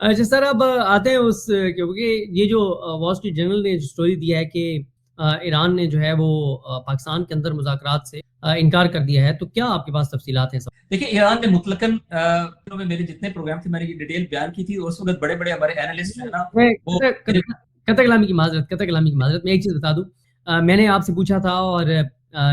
अच्छा सर, अब आते हैं उस क्योंकि ये जो वॉल स्ट्रीट जर्नल ने जो स्टोरी दिया है कि ईरान ने जो है वो पाकिस्तान के अंदर मुज़ाकरात से इनकार कर दिया है, तो क्या आपके पास तफसीलात हैं सब? देखिए, ईरान ने मुतलकन में मेरे जितने प्रोग्राम थे मैंने ये डिटेल बयान की थी। उस वक्त बड़े बड़े हमारे एनालिस्ट जो है ना, मैं वो कतई कलामी की माजरत, कतई कलामी की माजरत, मैं एक चीज़ बता दूं। मैंने आपसे पूछा था और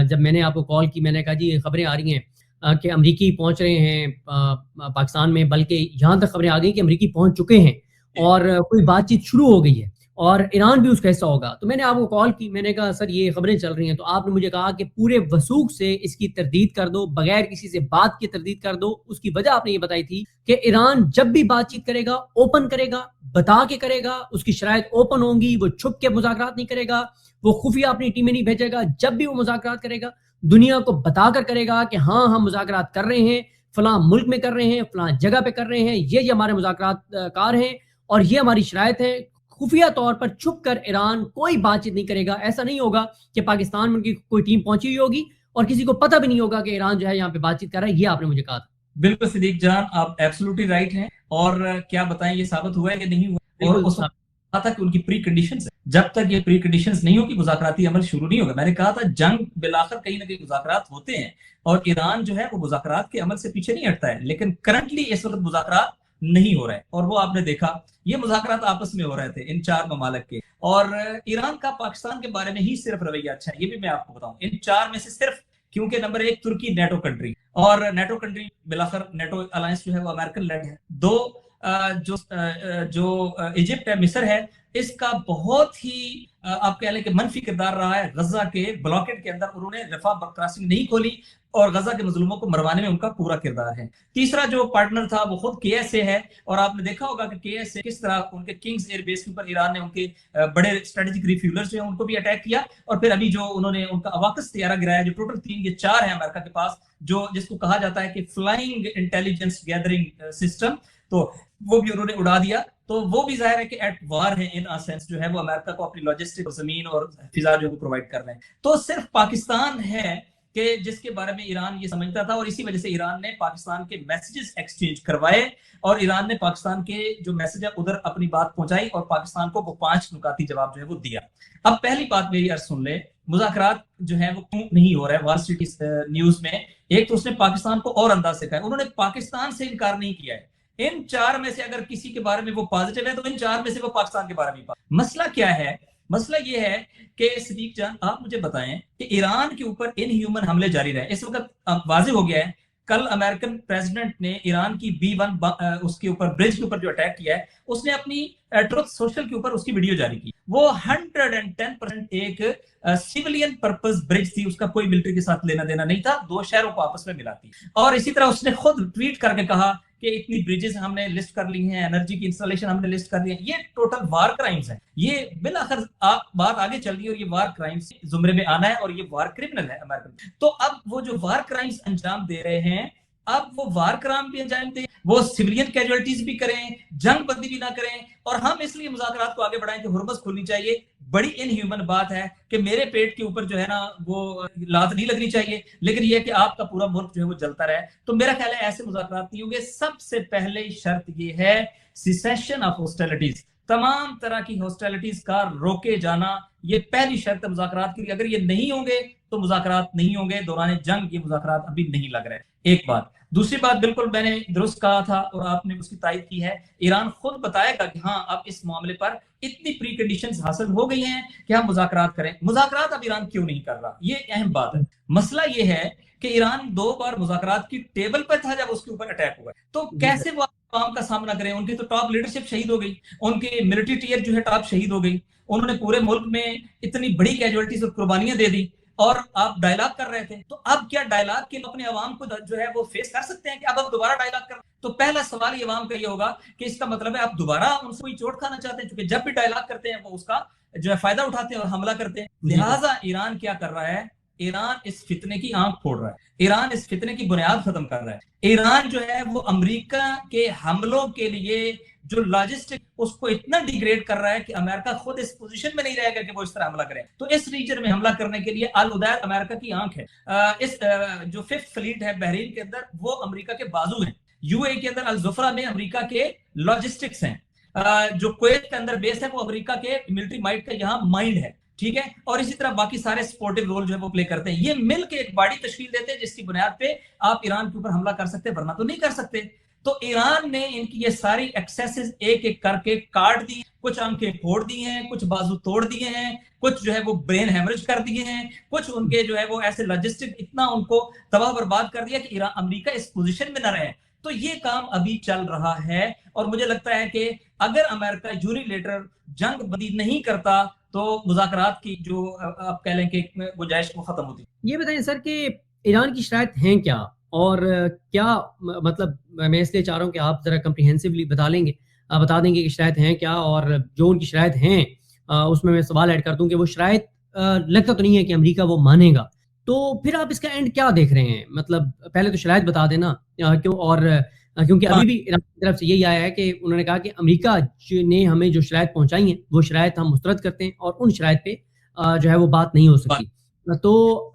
जब मैंने आपको कॉल की, मैंने कहा जी ये खबरें आ रही हैं कि अमरीकी पहुंच रहे हैं पाकिस्तान में, बल्कि यहाँ तक खबरें आ गई कि अमरीकी पहुंच चुके हैं और कोई बातचीत शुरू हो गई है और ईरान भी उसका हिस्सा होगा। तो मैंने आपको कॉल की, मैंने कहा सर ये खबरें चल रही हैं, तो आपने मुझे कहा कि पूरे वसूख से इसकी तरदीद कर दो, बगैर किसी से बात की तरदीद कर दो। उसकी वजह आपने ये बताई थी कि ईरान जब भी बातचीत करेगा ओपन करेगा, बता के करेगा, उसकी शराइत ओपन होंगी, वो छुप के मुज़ाकरात नहीं करेगा, वो खुफिया अपनी टीमें नहीं भेजेगा। जब भी वो मुज़ाकरात करेगा दुनिया को बताकर करेगा कि हाँ हम मुज़ाकरात कर रहे हैं, फलां मुल्क में कर रहे हैं, फलां जगह पे कर रहे हैं, ये हमारे मुज़ाकरात कार हैं और ये हमारी शराइत है। खुफिया तौर पर छुप कर ईरान कोई बातचीत नहीं करेगा। ऐसा नहीं होगा कि पाकिस्तान में उनकी कोई टीम पहुंची हुई होगी और किसी को पता भी नहीं होगा कि ईरान जो है यहाँ पे बातचीत कर रहा है। ये आपने मुझे कहा था। बिल्कुल सिद्दीक जान, आप एब्सोल्युटली राइट हैं। और क्या बताएं, ये साबित हुआ है कि नहीं हुआ। और बिल्कुल उस वक्त कहा था कि उनकी प्री कंडीशंस है, जब तक ये प्री कंडीशंस नहीं होगी मुज़ाकराती अमल शुरू नहीं होगा। मैंने कहा था जंग बिलाखिर कहीं ना कहीं मुज़ाकरात होते हैं, और ईरान जो है वो मुज़ाकरात के अमल से पीछे नहीं हटता है। लेकिन करंटली इस वक्त मुज़ाकरात नहीं हो रहे हैं, और वो आपने देखा ये मुज़ाकरात आपस में हो रहे थे इन चार ममालिक के। और ईरान का पाकिस्तान के बारे में ही सिर्फ रवैया अच्छा है, ये भी मैं आपको बताऊं। इन चार में से सिर्फ, क्योंकि नंबर एक तुर्की नेटो कंट्री, और नेटो कंट्री बिलाखिर नेटो अलायंस जो है वो अमेरिकन लेड है। दो जो इजिप्ट है, मिस्र है, इसका बहुत ही आप कह लें कि मनफी किरदार रहा है गजा के ब्लॉकेट के अंदर। उन्होंने रफा क्रॉसिंग नहीं खोली, और गजा के मजलूमों को मरवाने में उनका पूरा किरदार है। तीसरा जो पार्टनर था वो खुद केएसए है, और आपने देखा होगा कि केएसए किस तरह उनके किंग्स एयरबेस के ऊपर ईरान ने उनके बड़े स्ट्रेटेजिक रिफ्यूलर्स जो है उनको भी अटैक किया। और फिर अभी जो उन्होंने उनका अवाकस तैयारा गिराया, जो टोटल तीन, ये चार है अमेरिका के पास, जो जिसको कहा जाता है कि फ्लाइंग इंटेलिजेंस गैदरिंग सिस्टम, तो वो भी उन्होंने उड़ा दिया। तो वो भी जाहिर है कि एट वार है इन सेंस, जो है वो अमेरिका को अपनी लॉजिस्टिक जमीन और फिजा जो प्रोवाइड कर रहे हैं। तो सिर्फ पाकिस्तान है कि जिसके बारे में ईरान ये समझता था, और इसी वजह से ईरान ने पाकिस्तान के मैसेजेस एक्सचेंज करवाए, और ईरान ने पाकिस्तान के जो मैसेज है उधर अपनी बात पहुंचाई, और पाकिस्तान को वो 5 नुकाती जवाब जो है वो दिया। अब पहली बात मेरी अर्ज सुन ले, मुज़ाकरात जो है वो क्यों नहीं हो रहा है वॉल स्ट्रीट न्यूज में। एक तो उसने पाकिस्तान को और अंदाज से कहा, उन्होंने पाकिस्तान से इनकार नहीं किया है। इन चार में से अगर किसी के बारे में वो पॉजिटिव है, तो इन चार में से वो पाकिस्तान के बारे में। मसला क्या है? मसला ये है कि सिद्दीक जान, आप मुझे बताएं कि ईरान के ऊपर इन ह्यूमन हमले जारी रहे। इस वक्त वाजे हो गया है, कल अमेरिकन प्रेसिडेंट ने ईरान की B1 उसके ऊपर ब्रिज के ऊपर जो अटैक किया है, उसने अपनी ट्रुथ सोशल के ऊपर उसकी वीडियो जारी की। वो 110% एक सिविलियन पर्पस ब्रिज थी, उसका कोई मिलिट्री के साथ लेना देना नहीं था, दो शहरों को आपस में मिलाती। और इसी तरह उसने खुद ट्वीट करके कहा कि इतनी ब्रिजेस हमने लिस्ट कर ली हैं, एनर्जी की इंस्टॉलेशन हमने लिस्ट कर ली है। ये टोटल वार क्राइम्स है। ये बिलाखिर बात आगे चल रही है, और ये वार क्राइम्स जुमरे में आना है, और ये वार क्रिमिनल है अमेरिकन। तो अब वो जो वार क्राइम्स अंजाम दे रहे हैं, अब वो वार क्राइम भी अंजाम दे, वो सिविलियन कैजुअलिटीज भी करें, जंग बंदी भी ना करें, और हम इसलिए मुज़ाकरात को आगे बढ़ाएं कि हुर्मस खुलनी चाहिए। बड़ी इनह्यूमन बात है कि मेरे पेट के ऊपर जो है ना वो लात नहीं लगनी चाहिए, लेकिन ये कि आपका पूरा मुल्क जो है वो जलता रहे। तो मेरा ख्याल है ऐसे मुज़ाकरात नहीं होंगे। सबसे पहले शर्त ये है सिसेशन ऑफ हॉस्टिलिटीज, तमाम तरह की हॉस्टिलिटीज का रोके जाना, ये पहली शर्त है मुज़ाकरात की। अगर ये नहीं होंगे तो मुज़ाकरात नहीं होंगे। दौरान जंग ये मुज़ाकरात अभी नहीं लग रहे। एक बात। दूसरी बात, बिल्कुल मैंने दुरुस्त कहा था और आपने उसकी तारीफ की है, ईरान खुद बताएगा कि हाँ अब इस मामले पर इतनी प्री कंडीशंस हासिल हो गई हैं कि हम मुज़ाकरात करें। मुज़ाकरात अब ईरान क्यों नहीं कर रहा, ये अहम बात है। मसला ये है कि ईरान 2 बार मुज़ाकरात की टेबल पर था जब उसके ऊपर अटैक हुआ, तो जी सर। कैसे वो आवाम का सामना करें? उनकी तो टॉप लीडरशिप शहीद हो गई, उनकी मिलिट्री टीयर जो है टॉप शहीद हो गई, उन्होंने पूरे मुल्क में इतनी बड़ी कैजुअलिटीज और कुर्बानियां दे दी, और आप डायलॉग कर रहे थे। तो अब क्या डायलॉग के अपने अवाम को जो है वो फेस कर सकते हैं कि अब दोबारा डायलॉग कर? तो पहला सवाल ये अवाम का ये होगा कि इसका मतलब है आप दोबारा उनसे कोई चोट खाना चाहते हैं, क्योंकि जब भी डायलॉग करते हैं वो उसका जो है फायदा उठाते हैं और हमला करते हैं। जी सर। लिहाजा ईरान क्या कर रहा है? ईरान इस फितने की आंख फोड़ रहा है, ईरान इस फितने की बुनियाद खत्म कर रहा है। ईरान जो है वो अमेरिका के हमलों के लिए जो लॉजिस्टिक, उसको इतना डिग्रेड कर रहा है कि अमेरिका खुद इस पोजीशन में नहीं रहेगा कि वो इस तरह हमला करे। तो इस रीजन में हमला करने के लिए अल उदैर अमेरिका की आंख है। इस जो 5th फ्लीट है बहरीन के अंदर, वो अमेरिका के बाजू है। यूएई के अंदर अल जुफरा में अमेरिका के लॉजिस्टिक्स हैं, जो कुवैत के अंदर बेस है वो अमेरिका के मिलिट्री माइट का यहाँ माइंड है, ठीक है। और इसी तरह बाकी सारे सपोर्टिव रोल जो है वो प्ले करते हैं। ये मिल के एक बॉडी तश्कील देते हैं जिसकी बुनियाद पे आप ईरान के ऊपर हमला कर सकते हैं, वरना तो नहीं कर सकते। तो ईरान ने इनकी ये सारी एक्सेसेस एक एक करके काट दी, कुछ आंखें फोड़ दी हैं, कुछ बाजू तोड़ दिए हैं, कुछ जो है वो ब्रेन हेमरेज कर दिए हैं, कुछ उनके जो है वो ऐसे लॉजिस्टिक इतना उनको तबाह बर्बाद कर दिया कि ईरान अमेरिका इस पोजीशन में न रहे। तो ये काम अभी चल रहा है और मुझे लगता है कि अगर अमेरिका यूनिलेटरल जंग बंदी नहीं करता तो मुज़ाकरात की जो आप कह लें कि गुंजाइश वो खत्म होती। ये बताएं सर कि ईरान की शराइत हैं क्या, और क्या मतलब मैं इसलिए चाह रहा हूँ कि आप ज़रा कम्प्रिहेंसिवली बता देंगे कि शराइत हैं क्या, और जो उनकी शराइत हैं उसमें मैं सवाल ऐड कर दूं कि वो शराइत लगता तो नहीं है कि अमेरिका वो मानेगा, तो फिर आप इसका एंड क्या देख रहे हैं? मतलब पहले तो शराइत बता देना क्यों, और क्योंकि अभी भी ईरान की तरफ से यही आया है कि उन्होंने कहा कि अमेरिका ने हमें जो शराइत पहुंचाई हैं वो शराइत हम मुस्तरद करते हैं और उन शराइत पे जो है वो बात नहीं हो सकती। तो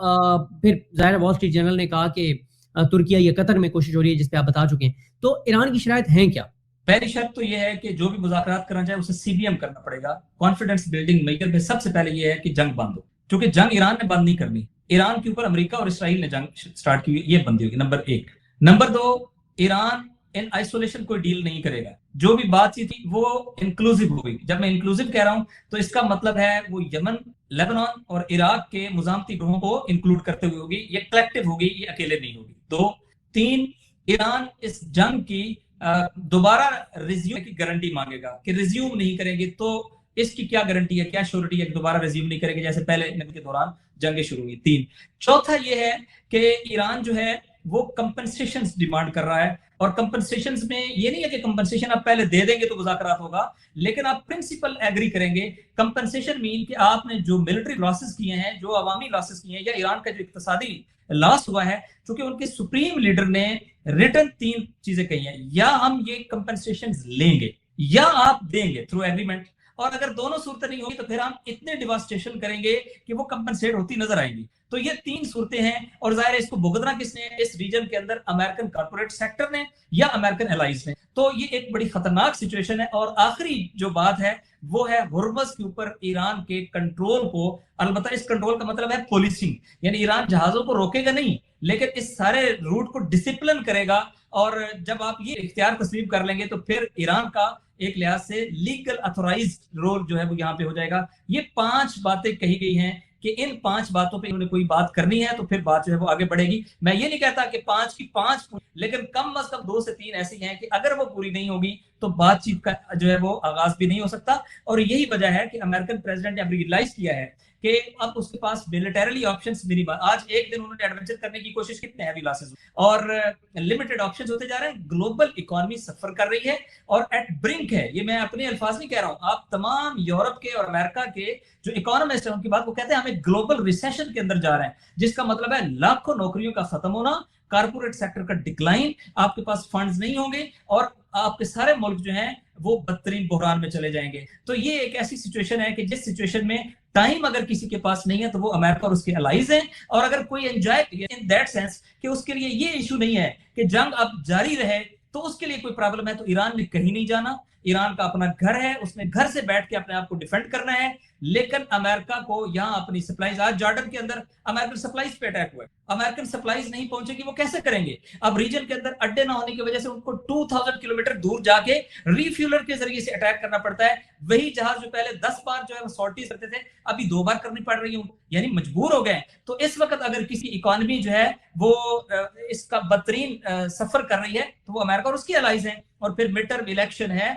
फिर ज़ाहिर वॉल स्ट्रीट जर्नल ने कहा कि तुर्किया या कतर में कोशिश हो रही है, जिस पे आप बता चुके हैं। तो ईरान की शराइत हैं क्या? पहली शर्त तो यह है कि जो भी मुज़ाकरात करना चाहे उसे सीबीएम करना पड़ेगा, कॉन्फिडेंस बिल्डिंग मेजर में। सबसे पहले यह है कि जंग बंद हो, क्योंकि जंग ईरान ने बंद नहीं करनी। ईरान के ऊपर अमेरिका और इसराइल ने जंग स्टार्ट की, ये बंदी होगी, नंबर एक। नंबर दो, ईरान इन आइसोलेशन कोई डील नहीं करेगा। जो भी बातचीत थी वो इंक्लूसिव होगी। जब मैं इंक्लूसिव कह रहा हूं तो इसका मतलब है वो यमन, लेबनान और इराक के मुजामती ग्रोहों को इंक्लूड करते हुए होगी, ये कलेक्टिव होगी, ये अकेले नहीं होगी। दो, तीन, ईरान इस जंग की दोबारा रिज्यूम की गारंटी मांगेगा कि रिज्यूम नहीं करेंगे तो इसकी क्या गारंटी है, क्या श्योरिटी है कि दोबारा रिज्यूम नहीं करेंगे जैसे पहले के दौरान जंगें शुरू हुई। तीन, चौथा यह है कि ईरान जो है वो कंपनसेशन डिमांड कर रहा है, और कंपनसेशन में ये नहीं है कि कंपनसेशन आप पहले दे देंगे तो मुज़ाकरात होगा, लेकिन आप प्रिंसिपल एग्री करेंगे। कंपनसेशन मीन कि आपने जो मिलिट्री लॉसेस किए हैं, जो अवामी लॉसेस किए हैं, या ईरान का जो इक्तिसादी लॉस हुआ है, क्योंकि उनके सुप्रीम लीडर ने रिटर्न तीन चीजें कही हैं, या हम ये कंपनसेशन लेंगे या आप देंगे थ्रू एग्रीमेंट, और अगर दोनों सूरतें नहीं होगी तो फिर हम इतने डिवास्टेशन करेंगे कि वो कंपनसेट होती नजर आएंगी। तो ये तीन सूरतें हैं, और जाहिर है इसको भुगतना किसने है इस रीजन के अंदर? अमेरिकन कॉर्पोरेट सेक्टर ने या अमेरिकन एलाइज ने। तो ये एक बड़ी खतरनाक सिचुएशन है। और आखिरी जो बात है वो है हुर्मुज़ के ऊपर ईरान के कंट्रोल को। अलबत्ता इस कंट्रोल का मतलब है पॉलिसिंग, यानी ईरान जहाजों को रोकेगा नहीं, लेकिन इस सारे रूट को डिसिप्लिन करेगा। और जब आप ये इख्तियार तस्लीम कर लेंगे तो फिर ईरान का एक लिहाज से लीगल अथोराइज्ड रोल जो है वो यहाँ पे हो जाएगा। ये 5 बातें कही गई हैं कि इन 5 बातों पे इन्होंने कोई बात करनी है तो फिर बात जो है वो आगे बढ़ेगी। मैं ये नहीं कहता कि 5 की 5, लेकिन कम अज कम 2 से 3 ऐसी हैं कि अगर वो पूरी नहीं होगी तो बातचीत का जो है वो आगाज भी नहीं हो सकता। और यही वजह है कि अमेरिकन प्रेसिडेंट ने रियलाइज किया है कि अब उसके पास मिलिटरीली ऑप्शंस मिनिमम। आज एक दिन उन्होंने एडवेंचर करने की कोशिश, कितने हैवी लॉसेस और लिमिटेड ऑप्शंस होते जा रहे हैं। ग्लोबल इकोनॉमी सफर कर रही है और एट ब्रिंक है। ये मैं अपने अल्फाज नहीं कह रहा हूं, आप तमाम यूरोप के और अमेरिका के जो इकोनॉमिस्ट हैं उनकी बात को कहते हैं हमें ग्लोबल रिसेशन के अंदर जा रहे हैं, जिसका मतलब है लाखों नौकरियों का खत्म होना, कारपोरेट सेक्टर का डिक्लाइन, आपके पास फंड्स नहीं होंगे और आपके सारे मुल्क जो हैं वो बदतरीन बहरान में चले जाएंगे। तो ये एक ऐसी सिचुएशन है कि जिस सिचुएशन में टाइम अगर किसी के पास नहीं है तो वो अमेरिका और उसके अलाइज हैं। और अगर कोई एंजॉय इन दैट सेंस कि उसके लिए ये इशू नहीं है कि जंग अब जारी रहे, तो उसके लिए कोई प्रॉब्लम है, तो ईरान ने कहीं नहीं जाना। ईरान का अपना घर है, उसने घर से बैठ के अपने आप को डिफेंड करना है। लेकिन अमेरिका को यहाँ अपनी सप्लाईज, आज जॉर्डन के अंदर अमेरिकन सप्लाईज पे अटैक हुआ है, अमेरिकन सप्लाईज नहीं पहुंचेगी, वो कैसे करेंगे? अब रीजन के अंदर अड्डे ना होने की वजह से उनको 2000 किलोमीटर दूर जाके रिफ्यूलर के जरिए से अटैक करना पड़ता है। वही जहाज जो पहले 10 बार जो है सॉर्टीज करते थे, अभी 2 बार करनी पड़ रही है, यानी मजबूर हो गए। तो इस वक्त अगर किसी इकोनॉमी जो है वो इसका बदतरीन सफर कर रही है तो वो अमेरिका और उसकी अलाइज है। और फिर मिड टर्म इलेक्शन है,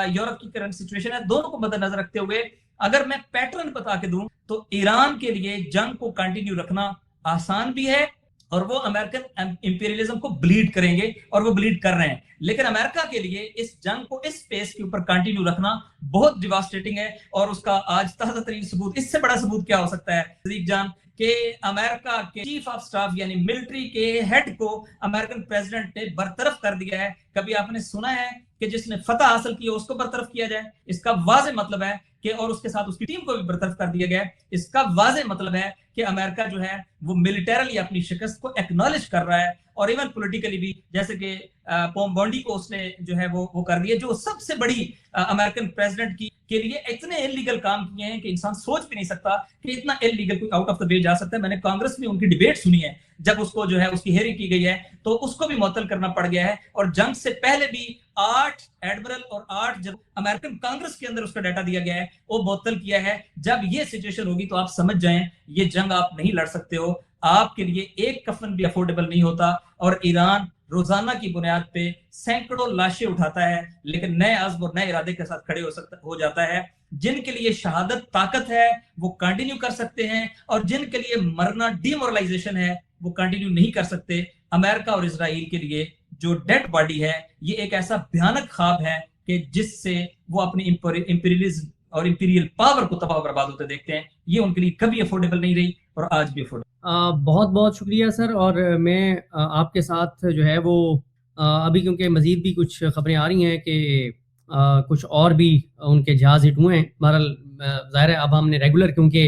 यूरोप की करंट सिचुएशन है, दोनों को मद्देनजर रखते हुए अगर मैं पैटर्न बता के दूं तो ईरान के लिए जंग को कंटिन्यू रखना आसान भी है, और वो अमेरिकन इंपीरियलिज्म को ब्लीड करेंगे और वो ब्लीड कर रहे हैं। लेकिन अमेरिका के लिए इस जंग को इस स्पेस के ऊपर कंटिन्यू रखना बहुत डिवास्टेटिंग है। और उसका आज ताजा तरीन सबूत, इससे बड़ा सबूत क्या हो सकता है सदीक जान, कि अमेरिका के चीफ ऑफ स्टाफ यानी मिलिट्री के हेड को अमेरिकन प्रेसिडेंट ने बरतरफ कर दिया है। कभी आपने सुना है कि जिसने फतह हासिल की उसको बरतरफ किया जाए? इसका वाज़ेह मतलब है कि और उसके साथ उसकी टीम को भी बरतरफ कर दिया गया है। इसका वाज़ेह मतलब है कि अमेरिका जो है वो मिलिटरली अपनी शिकस्त को एक्नॉलेज कर रहा है और इवन पॉलिटिकली भी, जैसे कि पोम्बोंडी को उसने जो है वो कर दिया, जो सबसे बड़ी अमेरिकन प्रेसिडेंट के लिए इतने इलीगल काम किए हैं कि इंसान सोच भी नहीं सकता कि इतना इलीगल कोई आउट ऑफ द वे जा सकता है। मैंने कांग्रेस में उनकी डिबेट सुनी है, जब उसको जो है उसकी हेयरिंग की गई है तो उसको भी मुअत्तल करना पड़ गया है। और जंग से पहले भी 8 एडमिरल और 8 जब अमेरिकन कांग्रेस के अंदर उसका डाटा दिया गया है वो मुअत्तल किया है। जब ये सिचुएशन होगी तो आप समझ जाएं ये जंग आप नहीं लड़ सकते हो, आपके लिए एक कफन भी अफोर्डेबल नहीं होता। और ईरान रोजाना की बुनियाद पे सैकड़ों लाशें उठाता है, लेकिन नए अज़्म और नए इरादे के साथ खड़े हो जाता है। जिनके लिए शहादत ताकत है वो कंटिन्यू कर सकते हैं, और जिनके लिए मरना डिमोरलाइजेशन है वो कंटिन्यू नहीं कर सकते। अमेरिका और इजराइल के लिए जो डेड बॉडी है ये एक ऐसा भयानक ख्वाब है कि जिससे वो अपनी इंपीरियलिज्म और इंपीरियल पावर को तबाह बर्बाद होते देखते हैं। ये उनके लिए कभी अफोर्डेबल नहीं रही और आज भी अफोर्डेबल। बहुत बहुत शुक्रिया सर। और मैं आपके साथ जो है वो अभी, क्योंकि मज़ीद भी कुछ ख़बरें आ रही हैं कि कुछ और भी उनके जहाज़ हिट हुए हैं। बहरहाल ज़ाहिर है अब हमने रेगुलर, क्योंकि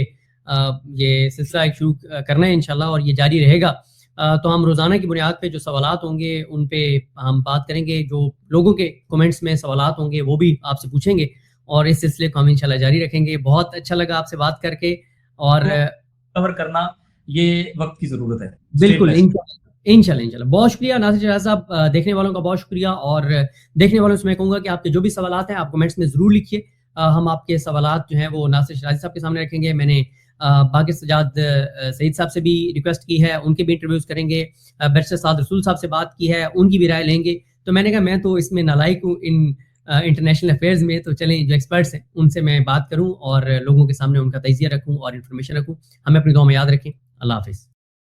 ये सिलसिला एक शुरू करना है इंशाल्लाह और ये जारी रहेगा, तो हम रोज़ाना की बुनियाद पे जो सवालात होंगे उन पे हम बात करेंगे। जो लोगों के कमेंट्स में सवालात होंगे वो भी आपसे पूछेंगे और इस सिलसिले को हम इंशाल्लाह जारी रखेंगे। बहुत अच्छा लगा आपसे बात करके और कवर करना ये वक्त की जरूरत है। बिल्कुल इंशाल्लाह। बहुत शुक्रिया नासिर शहजाद साहब, देखने वालों का बहुत शुक्रिया। और देखने वालों से मैं कहूँगा कि आपके जो भी सवालात हैं आप कमेंट्स में ज़रूर लिखिए। हम आपके सवालात जो हैं वो नासिर शहजाद साहब के सामने रखेंगे। मैंने बाकी सजाद सईद साहब से भी रिक्वेस्ट की है, उनके भी इंटरव्यूज़ करेंगे। बैरिस्टर साद रसूल साहब से बात की है, उनकी भी राय लेंगे। तो मैंने कहा मैं तो इसमें नालायक हूँ इन इंटरनेशनल अफेयर्स में, तो चलें जो एक्सपर्ट्स हैं उनसे मैं बात करूँ और लोगों के सामने उनका तजिया रखूँ और इन्फॉर्मेशन रखूँ। हमें अपनी दुआ में याद रखें। अल्लाह हाफिज़।